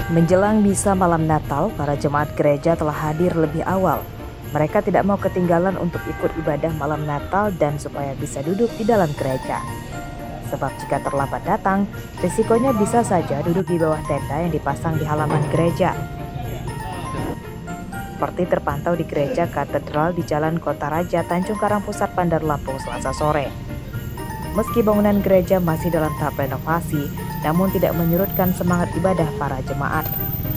Menjelang misa malam Natal, para jemaat gereja telah hadir lebih awal. Mereka tidak mau ketinggalan untuk ikut ibadah malam Natal dan supaya bisa duduk di dalam gereja. Sebab jika terlambat datang, risikonya bisa saja duduk di bawah tenda yang dipasang di halaman gereja. Seperti terpantau di gereja katedral di Jalan Kota Raja, Tanjung Karang Pusat, Bandar Lampung, Selasa sore. Meski bangunan gereja masih dalam tahap renovasi, namun tidak menyurutkan semangat ibadah para jemaat.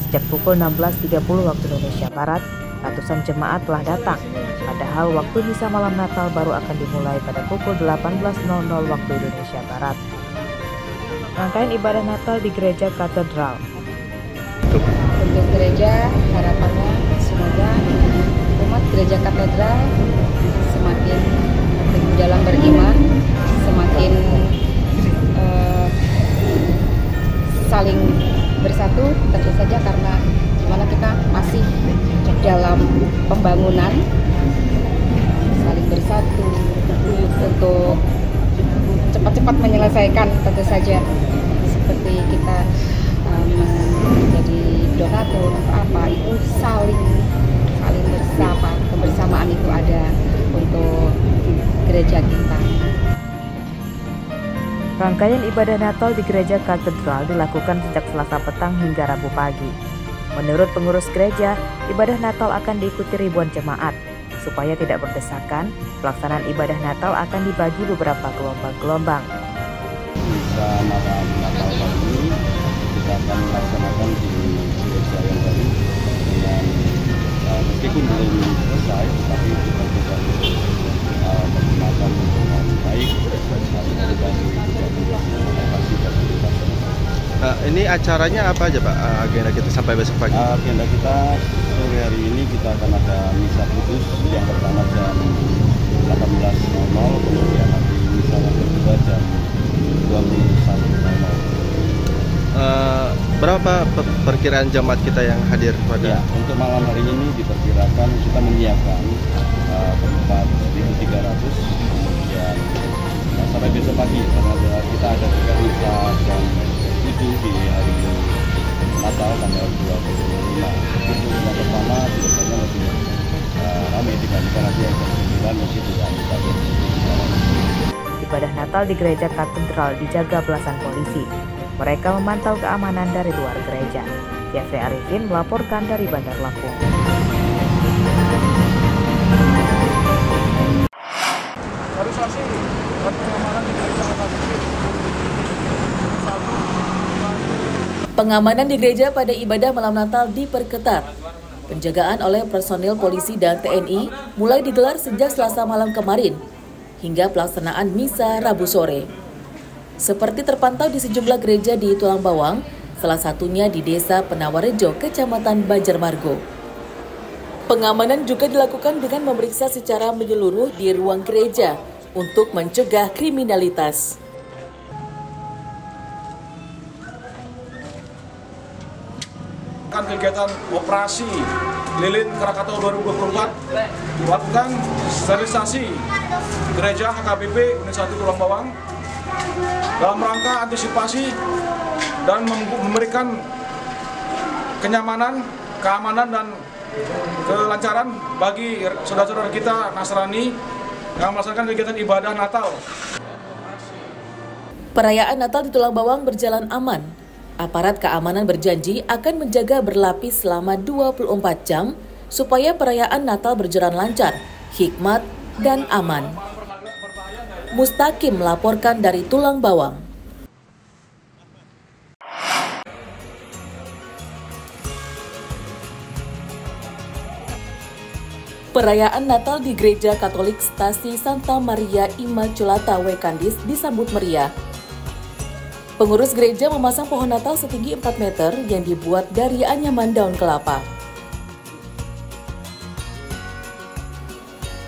Sejak pukul 16.30 waktu Indonesia Barat, ratusan jemaat telah datang. Padahal waktu misa malam Natal baru akan dimulai pada pukul 18.00 waktu Indonesia Barat. Rangkaian ibadah Natal di gereja katedral. Untuk gereja, harapannya semoga umat gereja katedral semakin teguh dalam beriman, semakin saling bersatu, tentu saja karena dimana kita masih dalam pembangunan, saling bersatu untuk cepat-cepat menyelesaikan, tentu saja seperti kita menjadi donatur atau apa, itu saling bersama, kebersamaan itu ada untuk gereja kita. Rangkaian ibadah Natal di gereja katedral dilakukan sejak Selasa petang hingga Rabu pagi. Menurut pengurus gereja, ibadah Natal akan diikuti ribuan jemaat. Supaya tidak berdesakan, pelaksanaan ibadah Natal akan dibagi beberapa gelombang-gelombang. Misa malam Natal kali ini kita akan melaksanakan di gereja yang baru dengan meskipun belum selesai, tetapi kita coba menggunakan dengan baik Ini acaranya apa aja Pak? Agenda kita sampai besok pagi? Agenda kita sore hari ini kita akan ada misa kudus yang pertama jam 18.00, kemudian nanti misa yang kedua jam 21.00. Berapa perkiraan jemaat kita yang hadir pada? Ya, untuk malam hari ini diperkirakan kita menyiapkan tempat 1.300, kemudian sampai besok pagi karena kita ada juga misa jam 7 di hari Natal tanggal 25. Itu yang pertama biasanya lebih ramai dibandingkan nanti yang jam 9 masih tidak bisa. Ibadah Natal di gereja katedral dijaga belasan polisi. Mereka memantau keamanan dari luar gereja. Jeffrey Arifin melaporkan dari Bandar Lampung. Pengamanan di gereja pada ibadah malam Natal diperketat. Penjagaan oleh personil polisi dan TNI mulai digelar sejak Selasa malam kemarin hingga pelaksanaan misa Rabu sore. Seperti terpantau di sejumlah gereja di Tulang Bawang, salah satunya di Desa Penawarejo, Kecamatan Banjarmargo. Pengamanan juga dilakukan dengan memeriksa secara menyeluruh di ruang gereja untuk mencegah kriminalitas. Kegiatan operasi Lilin Krakatau 2024 melakukan sterilisasi gereja HKBP Unit 1 Tulang Bawang dalam rangka antisipasi dan memberikan kenyamanan, keamanan dan kelancaran bagi saudara-saudara kita Nasrani yang melaksanakan kegiatan ibadah Natal. Perayaan Natal di Tulang Bawang berjalan aman. Aparat keamanan berjanji akan menjaga berlapis selama 24 jam supaya perayaan Natal berjalan lancar, hikmat, dan aman. Mustaqim melaporkan dari Tulang Bawang. Perayaan Natal di Gereja Katolik Stasi Santa Maria Immaculata Wekandis disambut meriah. Pengurus gereja memasang pohon Natal setinggi 4 meter yang dibuat dari anyaman daun kelapa.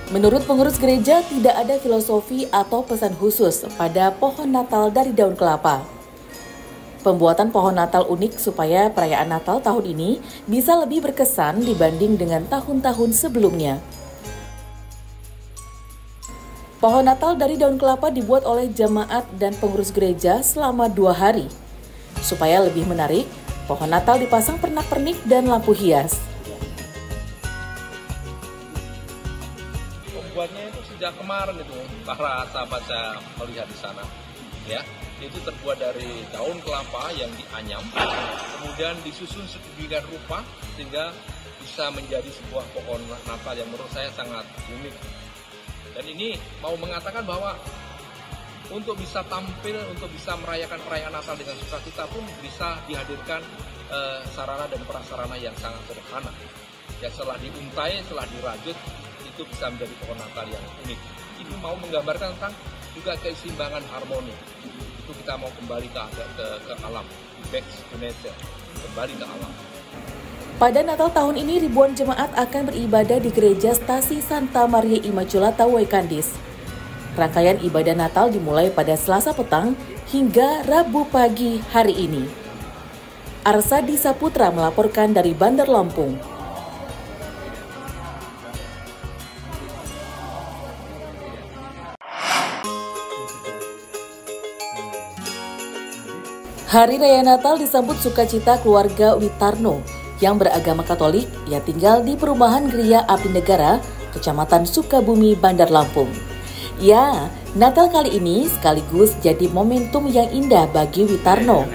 Menurut pengurus gereja, tidak ada filosofi atau pesan khusus pada pohon Natal dari daun kelapa. Pembuatan pohon Natal unik supaya perayaan Natal tahun ini bisa lebih berkesan dibanding dengan tahun-tahun sebelumnya. Pohon Natal dari daun kelapa dibuat oleh jemaat dan pengurus gereja selama 2 hari. Supaya lebih menarik, Pohon Natal dipasang pernak-pernik dan lampu hias. Pembuatnya itu sejak kemarin itu, para sahabat saya melihat di sana, ya, itu terbuat dari daun kelapa yang dianyam, kemudian disusun sedemikian rupa sehingga bisa menjadi sebuah pohon Natal yang menurut saya sangat unik. Dan ini mau mengatakan bahwa untuk bisa tampil, untuk bisa merayakan perayaan Natal dengan sukacita pun bisa dihadirkan sarana dan prasarana yang sangat sederhana. Ya, setelah diuntai, setelah dirajut, itu bisa menjadi pohon Natal yang unik. Ini mau menggambarkan tentang juga keseimbangan harmoni. Itu kita mau kembali ke alam, back to nature, kembali ke alam. Pada Natal tahun ini, ribuan jemaat akan beribadah di Gereja Stasi Santa Maria Immaculata Waikandis. Rangkaian ibadah Natal dimulai pada Selasa petang hingga Rabu pagi hari ini. Arsadi Saputra melaporkan dari Bandar Lampung. Hari Raya Natal disambut sukacita keluarga Witarno yang beragama Katolik yang tinggal di perumahan Gria Api Negara, Kecamatan Sukabumi, Bandar Lampung. Ya, Natal kali ini sekaligus jadi momentum yang indah bagi Witarno.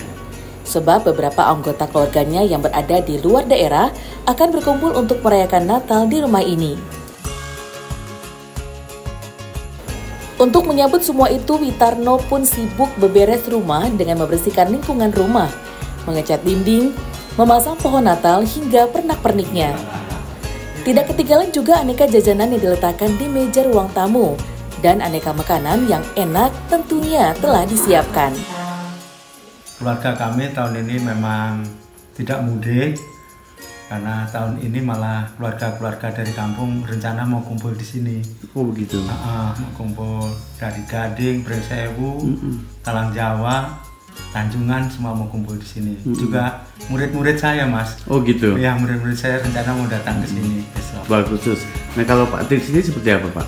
Sebab beberapa anggota keluarganya yang berada di luar daerah akan berkumpul untuk merayakan Natal di rumah ini. Untuk menyambut semua itu, Witarno pun sibuk beberes rumah dengan membersihkan lingkungan rumah, mengecat dinding, memasang pohon Natal hingga pernak-perniknya. Tidak ketinggalan juga aneka jajanan yang diletakkan di meja ruang tamu, dan aneka makanan yang enak tentunya telah disiapkan. Keluarga kami tahun ini memang tidak mudik, karena tahun ini malah keluarga-keluarga dari kampung rencana mau kumpul di sini. Oh begitu. Mau kumpul dari Gading, Presewu, Talang Jawa, Tanjungan, semua mau kumpul di sini. Juga murid-murid saya, Mas. Oh gitu. Ya, murid-murid saya rencana mau datang ke sini besok. Bagus. Nah kalau Pak di sini seperti apa, Pak?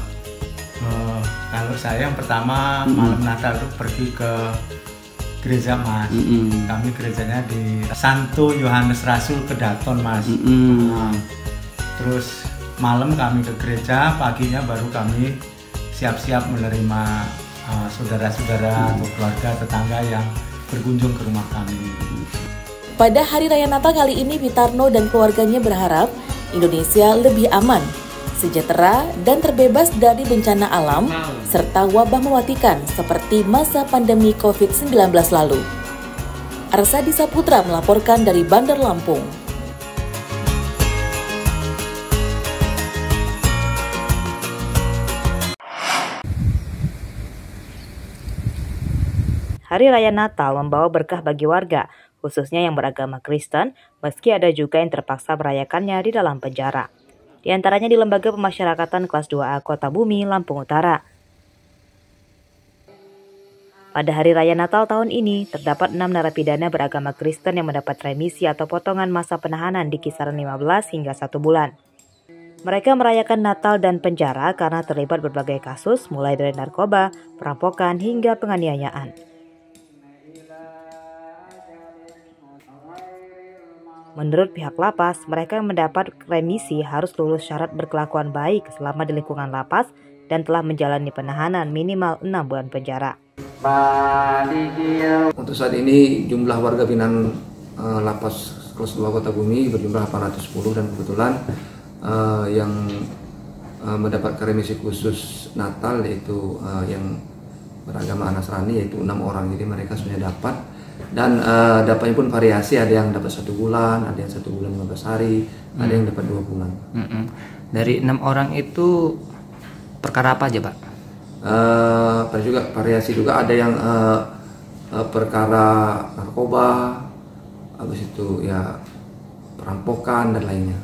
Kalau saya yang pertama malam Natal itu pergi ke gereja, Mas. Kami gerejanya di Santo Yohanes Rasul Kedaton, Mas. Terus malam kami ke gereja, paginya baru kami siap-siap menerima saudara-saudara atau keluarga tetangga yang berkunjung ke rumah kami. Pada Hari Raya Natal kali ini, Witarno dan keluarganya berharap Indonesia lebih aman, sejahtera, dan terbebas dari bencana alam, serta wabah mematikan seperti masa pandemi COVID-19 lalu. Arsadi Saputra melaporkan dari Bandar Lampung. Hari Raya Natal membawa berkah bagi warga, khususnya yang beragama Kristen, meski ada juga yang terpaksa merayakannya di dalam penjara. Di antaranya di Lembaga Pemasyarakatan Kelas 2A Kota Bumi, Lampung Utara. Pada Hari Raya Natal tahun ini, terdapat 6 narapidana beragama Kristen yang mendapat remisi atau potongan masa penahanan di kisaran 15 hingga 1 bulan. Mereka merayakan Natal dan penjara karena terlibat berbagai kasus, mulai dari narkoba, perampokan, hingga penganiayaan. Menurut pihak lapas, mereka yang mendapat remisi harus lulus syarat berkelakuan baik selama di lingkungan lapas dan telah menjalani penahanan minimal 6 bulan penjara. Untuk saat ini jumlah warga binaan lapas kelas 2 Kota Bumi berjumlah 810 dan kebetulan yang mendapatkan remisi khusus Natal yaitu yang beragama Nasrani yaitu 6 orang, jadi mereka sudah dapat. Dan dapatnya pun variasi, ada yang dapat 1 bulan, ada yang 1 bulan 15 hari, ada yang dapat 2 bulan. Dari 6 orang itu perkara apa aja, Pak? Ada juga variasi juga, ada yang perkara narkoba, habis itu ya perampokan dan lainnya.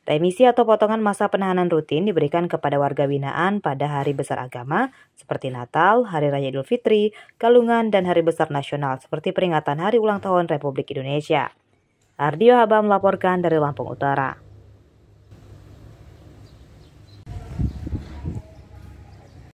Remisi atau potongan masa penahanan rutin diberikan kepada warga binaan pada hari besar agama seperti Natal, Hari Raya Idul Fitri, Galungan, dan hari besar nasional seperti peringatan Hari Ulang Tahun Republik Indonesia. Ardio Haba melaporkan dari Lampung Utara.